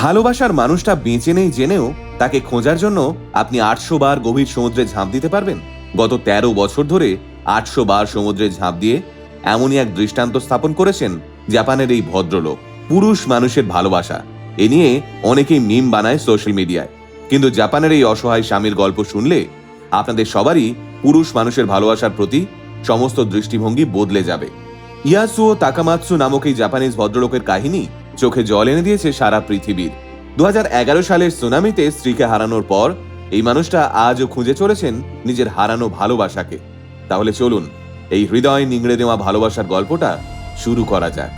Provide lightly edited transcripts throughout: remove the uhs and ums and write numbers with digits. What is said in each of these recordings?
ভালোবাসার মানুষটা বেঁচে নেই জেনেও তাকে খোঁজার জন্য আপনি 800 বার গভীর সমুদ্রে ঝাঁপ দিতে পারবেন? গত 13 বছর ধরে 800 বার সমুদ্রে ঝাঁপ দিয়ে এমনই এক দৃষ্টান্ত স্থাপন করেছেন জাপানের এই ভদ্রলোক। পুরুষ মানুষের ভালোবাসা এ নিয়ে অনেকেই মিম বানায় সোশ্যাল মিডিয়ায়, কিন্তু জাপানের এই অসহায় স্বামীর গল্প শুনলে আপনাদের সবারই পুরুষ মানুষের ভালোবাসার প্রতি সমস্ত দৃষ্টিভঙ্গি বদলে যাবে। ইয়াসুও তাকামাৎসু নামক এই জাপানিজ ভদ্রলোকের কাহিনী চোখে জল এনে দিয়েছে সারা পৃথিবীর। 2011 সালের সুনামিতে স্ত্রীকে হারানোর পর এই মানুষটা আজও খুঁজে চলেছেন নিজের হারানো ভালোবাসাকে। তাহলে চলুন এই হৃদয় নিংড়ে দেওয়া ভালোবাসার গল্পটা শুরু করা যাক।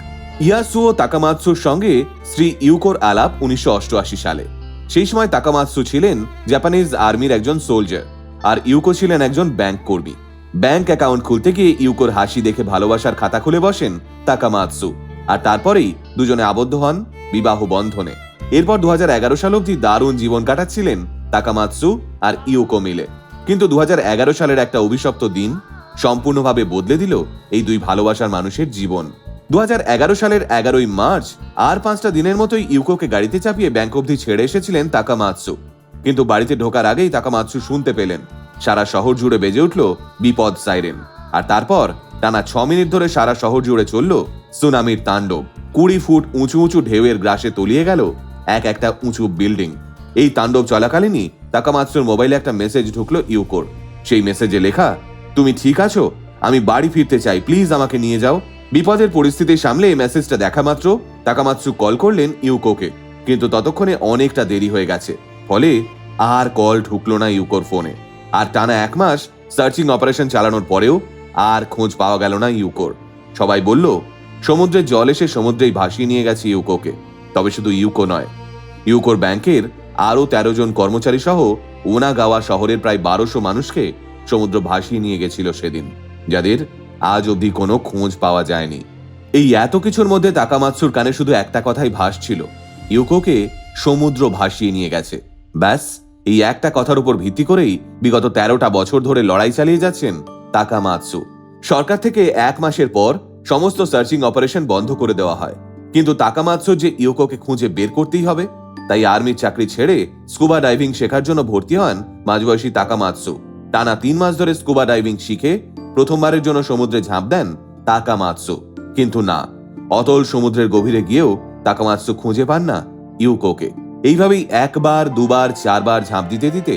ইয়াসুও তাকামাৎসুর সঙ্গে স্ত্রী ইউকোর আলাপ 1988 সালে। সেই সময় তাকামাৎসু ছিলেন জাপানিজ আর্মির একজন সোলজার, আর ইউকো ছিলেন একজন ব্যাংক কর্মী। ব্যাংক অ্যাকাউন্ট খুলতে গিয়ে ইউকোর হাসি দেখে ভালোবাসার খাতা খুলে বসেন তাকামাৎসু, আর তারপরেই দুজনে আবদ্ধ হন বিবাহ বন্ধনে। এরপর 2011 সাল অবধি দারুণ জীবন কাটাচ্ছিলেন তাকামাৎসু আর ইউকো মিলে। কিন্তু 2011 সালের একটা অভিশপ্ত দিন সম্পূর্ণভাবে বদলে দিল এই দুই ভালোবাসার মানুষের জীবন। 2011 সালের 11ই মার্চ আর 5টা দিনের মতোই ইউকোকে গাড়িতে চাপিয়ে ব্যাংক অবধি ছেড়ে এসেছিলেন তাকামাৎসু। কিন্তু বাড়িতে ঢোকার আগেই তাকামাৎসু শুনতে পেলেন সারা শহর জুড়ে বেজে উঠল বিপদ সাইরেন, আর তারপর টানা 6 মিনিট ধরে সারা শহর জুড়ে চলল সুনামির তাণ্ডব। 20 ফুট উঁচু উঁচু ঢেউয়ের গ্রাসে তলিয়ে গেল একটা উঁচু বিল্ডিং। এই তাণ্ডব চলাকালীনই তাকামাৎসুর মোবাইলে একটা মেসেজ ঢুকলো ইউকোর। সেই মেসেজে লেখা, তুমি ঠিক আছো? আমি বাড়ি ফিরতে চাই, প্লিজ আমাকে নিয়ে যাও। বিপদের পরিস্থিতি সামলে এই মেসেজটা দেখা মাত্র তাকামাৎসু কল করলেন ইউকোকে, কিন্তু ততক্ষণে অনেকটা দেরি হয়ে গেছে। ফলে আর কল ঢুকলো না ইউকোর ফোনে। আর টানা 1 মাস সার্চিং অপারেশন চালানোর পরেও আর খোঁজ পাওয়া গেল না ইউকোর। সবাই বলল সমুদ্রের জল এসে সমুদ্রেই ভাসিয়ে নিয়ে গেছে ইউকোকে। তবে শুধু ইউকো নয়, ইউকোর ব্যাংকের আরো 13 জন কর্মচারী সহ ওনাগাওয়া শহরের প্রায় 1200 মানুষকে সমুদ্র ভাসিয়ে নিয়ে গেছিল সেদিন, যাদের আজ অবধি কোনো খোঁজ পাওয়া যায়নি। এই এত কিছুর মধ্যে তাকামাৎসুর কানে শুধু একটা কথাই ভাসছিল, ইউকোকে সমুদ্র ভাসিয়ে নিয়ে গেছে। ব্যাস, এই একটা কথার উপর ভিত্তি করেই বিগত 13টা বছর ধরে লড়াই চালিয়ে যাচ্ছেন তাকামাৎসু। সরকার থেকে 1 মাসের পর সমস্ত সার্চিং অপারেশন বন্ধ করে দেওয়া হয়, কিন্তু তাকামাৎসু যে ইউকোকে খুঁজে বের করতেই হবে, তাই আর্মির চাকরি ছেড়ে স্কুবা ডাইভিং শেখার জন্য ভর্তি হন মাঝবয়সী তাকামাৎসু। টানা 3 মাস ধরে স্কুবা ডাইভিং শিখে প্রথমবারের জন্য সমুদ্রে ঝাঁপ দেন তাকামাৎসু। কিন্তু না, অতল সমুদ্রের গভীরে গিয়েও তাকামাৎসু খুঁজে পান না ইউকোকে। এইভাবেই 1 বার 2 বার 4 বার ঝাঁপ দিতে দিতে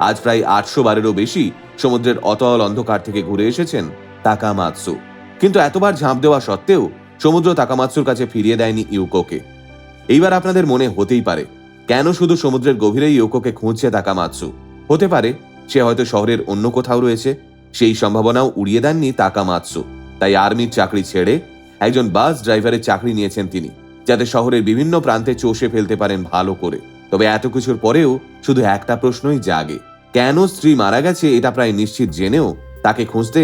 আজ প্রায় 800 বারেরও বেশি সমুদ্রের অতল অন্ধকার থেকে ঘুরে এসেছেন তাকামাৎসু। কিন্তু এতবার ঝাঁপ দেওয়া সত্ত্বেও সমুদ্র তাকামাৎসুর কাছে ফিরিয়ে দেয়নি ইউকোকে। এইবার আপনাদের মনে হতেই পারে, কেন শুধু সমুদ্রের গভীরেই ইউকোকে খুঁজছে তাকামাৎসু? হতে পারে সে হয়তো শহরের অন্য কোথাও রয়েছে। সেই সম্ভাবনাও উড়িয়ে দেননি তাকামাৎসু। তাই আর্মির চাকরি ছেড়ে একজন বাস ড্রাইভারের চাকরি নিয়েছেন তিনি, যাতে শহরের বিভিন্ন প্রান্তে চষে ফেলতে পারেন ভালো করে। তবে এত কিছুর পরেও শুধু একটা প্রশ্নই জাগে, কেন স্ত্রী মারা গেছে এটা প্রায় নিশ্চিত জেনেও তাকে খুঁজতে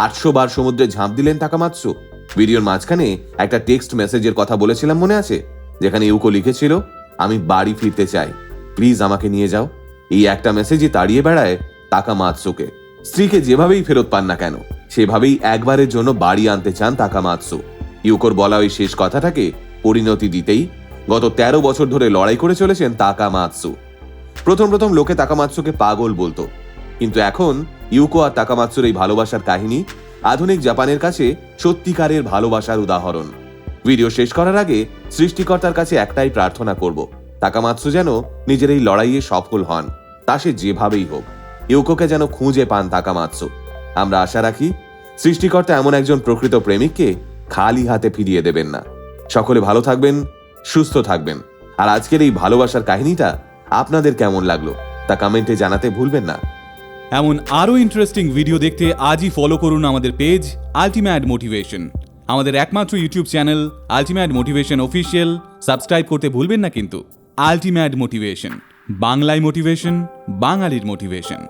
800 বার সমুদ্রে ঝাঁপ দিলেন তাকামাৎসু। ভিডিওর মাঝখানে একটা টেক্সট মেসেজের কথা বলেছিলাম, মনে আছে? যেখানে ইউকো লিখেছিল, আমি বাড়ি ফিরতে চাই, প্লিজ আমাকে নিয়ে যাও। এই একটা মেসেজই তাড়িয়ে বেড়ায় তাকামাৎসুকে। স্ত্রীকে যেভাবেই ফেরত পান না কেন, সেভাবেই একবারের জন্য বাড়ি আনতে চান তাকামাৎসু। ইউকোর বলা ওই শেষ কথাটাকে পরিণতি দিতেই গত 13 বছর ধরে লড়াই করে চলেছেন তাকামাৎসু। প্রথম লোকে তাকামাৎসুকে পাগল বলতো, কিন্তু এখন ইউকো আর তাকামাৎসুর এই ভালোবাসার কাহিনী আধুনিক জাপানের কাছে সত্যিকারের ভালোবাসার উদাহরণ। ভিডিও শেষ করার আগে সৃষ্টিকর্তার কাছে একটাই প্রার্থনা করব, তাকামাৎসু যেন নিজের এই লড়াইয়ে সফল হন, তা সে যেভাবেই হোক। ইউকোকে যেন খুঁজে পান তাকামাৎসু। আমরা আশা রাখি সৃষ্টিকর্তা এমন একজন প্রকৃত প্রেমিককে খালি হাতে ফিরিয়ে দেবেন না। সকলে ভালো থাকবেন, সুস্থ থাকবেন। আর আজকের এই ভালোবাসার কাহিনীটা আপনাদের কেমন লাগলো তা কমেন্টে জানাতে ভুলবেন না। এমন আরো ইন্টারেস্টিং ভিডিও দেখতে আজই ফলো করুন আমাদের পেজ আল্টিমেট মোটিভেশন। আমাদের একমাত্র YouTube channel ultimate motivation official subscribe করতে ভুলবেন না কিন্তু। আল্টিমেট মোটিভেশন, বাংলায় মোটিভেশন, বাঙালির মোটিভেশন।